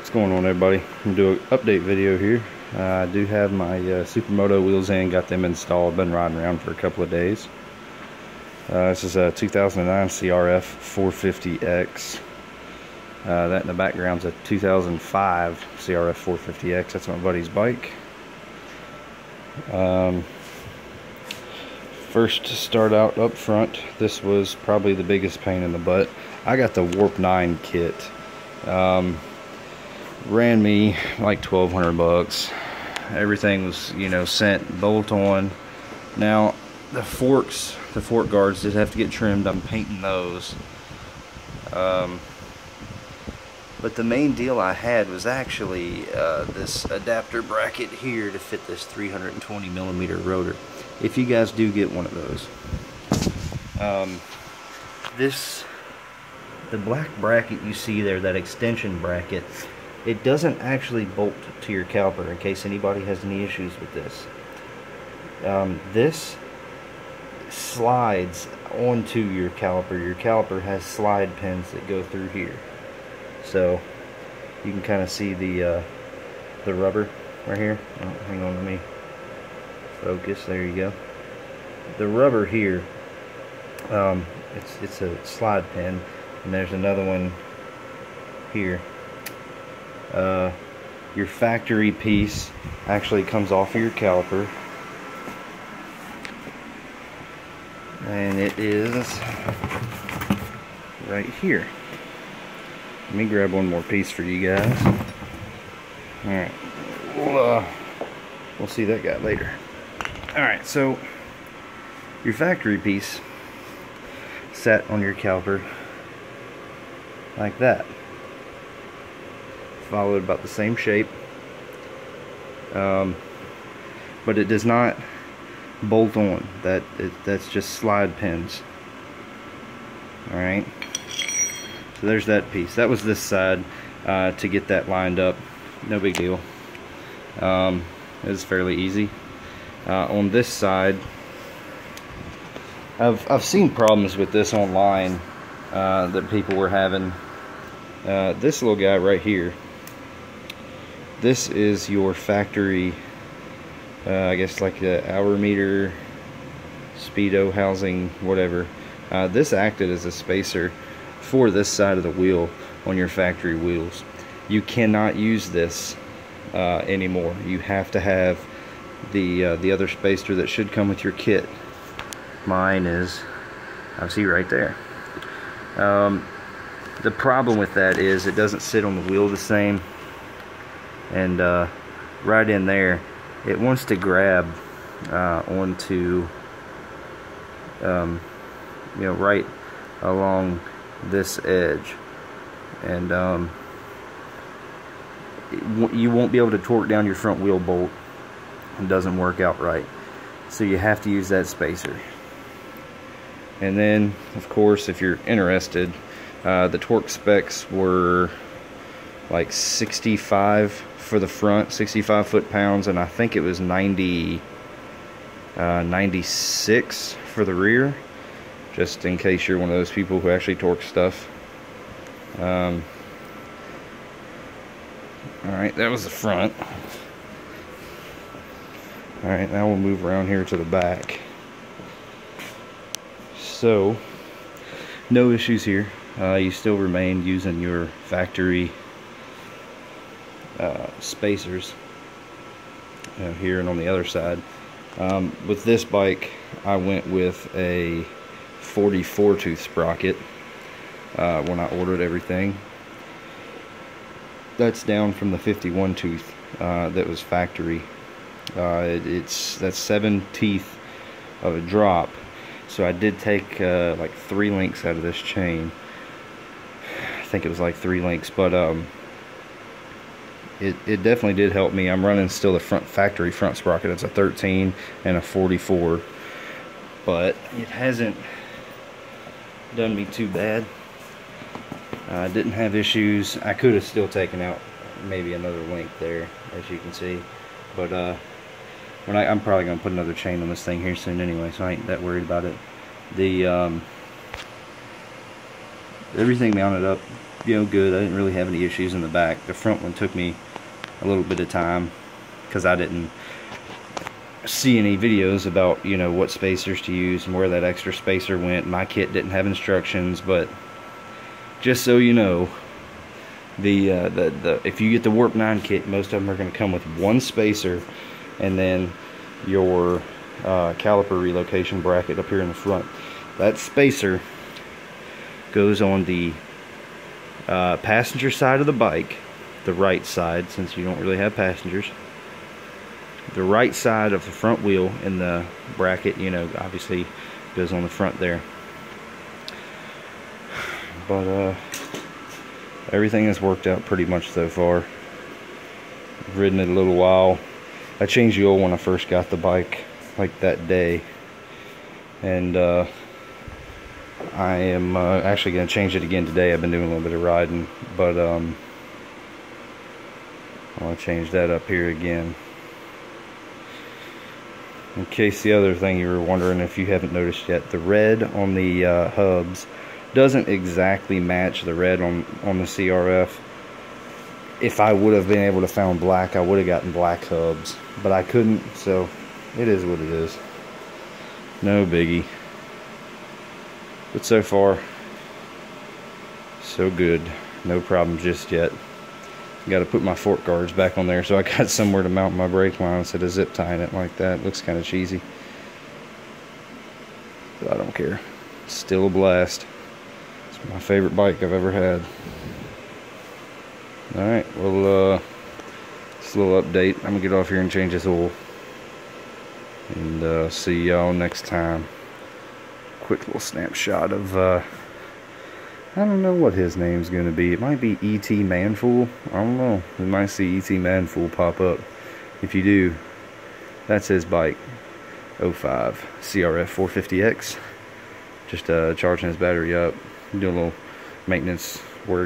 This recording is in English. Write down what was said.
What's going on, everybody? I'm going to do an update video here. I do have my Supermoto wheels in, got them installed, been riding around for a couple of days. This is a 2009 CRF 450X. That in the background's a 2005 CRF 450X. That's my buddy's bike. First to start out up front, this was probably the biggest pain in the butt. I got the Warp 9 kit. Ran me like $1,200. Everything was, sent bolt on. Now the fork guards did have to get trimmed. I'm painting those. But the main deal I had was actually this adapter bracket here to fit this 320mm rotor. If you guys do get one of those, the black bracket you see there, that extension bracket, it doesn't actually bolt to your caliper, in case anybody has any issues with this. This slides onto your caliper. Your caliper has slide pins that go through here. So you can kind of see the rubber right here. Oh, hang on, let me focus. There you go. The rubber here, it's a slide pin, and there's another one here. Your factory piece actually comes off of your caliper, and it is right here. Let me grab one more piece for you guys. Alright, we'll see that guy later. Alright, so your factory piece sat on your caliper like that. Followed about the same shape, but it does not bolt on. That's just slide pins. Alright, so there's that piece. That was this side to get that lined up. No big deal. It was fairly easy. On this side, I've seen problems with this online that people were having. This little guy right here, this is your factory, I guess like the hour meter, speedo housing, whatever. This acted as a spacer for this side of the wheel on your factory wheels. You cannot use this anymore. You have to have the other spacer that should come with your kit. Mine is, I see right there. The problem with that is it doesn't sit on the wheel the same, and right in there it wants to grab onto right along this edge, and you won't be able to torque down your front wheel bolt. It doesn't work out right, so you have to use that spacer. And then of course, if you're interested, the torque specs were like 65 for the front, 65 foot-pounds, and I think it was 96 for the rear, just in case you're one of those people who actually torque stuff. Alright, that was the front. Alright, now we'll move around here to the back. So, no issues here. You still remain using your factory spacers here and on the other side. With this bike, I went with a 44 tooth sprocket when I ordered everything. That's down from the 51 tooth that was factory. That's 7 teeth of a drop. So I did take like 3 links out of this chain. I think it was like 3 links, but it definitely did help me. I'm running still the factory front sprocket. It's a 13 and a 44, but it hasn't done me too bad. I didn't have issues. I could have still taken out maybe another link there, as you can see, but I'm probably going to put another chain on this thing here soon anyway, so I ain't that worried about it. The everything mounted up, you know, good. I didn't really have any issues in the back. The front one took me a little bit of time because I didn't see any videos about, you know, what spacers to use and where that extra spacer went. My kit didn't have instructions, but just so you know, if you get the Warp 9 kit, most of them are going to come with one spacer and then your caliper relocation bracket up here in the front. That spacer goes on the passenger side of the bike, the right side, since you don't really have passengers. The right side of the front wheel, and the bracket, you know, obviously goes on the front there. But everything has worked out pretty much so far. I've ridden it a little while. I changed the oil when I first got the bike, like that day, and I am actually going to change it again today. I've been doing a little bit of riding, but I'll change that up here again. In case the other thing you were wondering, if you haven't noticed yet, the red on the hubs doesn't exactly match the red on the CRF. If I would have been able to find black, I would have gotten black hubs, but I couldn't, so it is what it is. No biggie. But so far, so good. No problem just yet. Got to put my fork guards back on there so I got somewhere to mount my brake line instead of zip tying it like that. Looks kind of cheesy, but I don't care. It's still a blast. It's my favorite bike I've ever had. Alright, well, just a little update. I'm gonna get off here and change this oil, and see y'all next time. Quick little snapshot of I don't know what his name's gonna be. It might be E.T. Manfool. I don't know. We might see E.T. Manfool pop up. If you do, that's his bike. 05 CRF 450X. Just charging his battery up, doing a little maintenance work.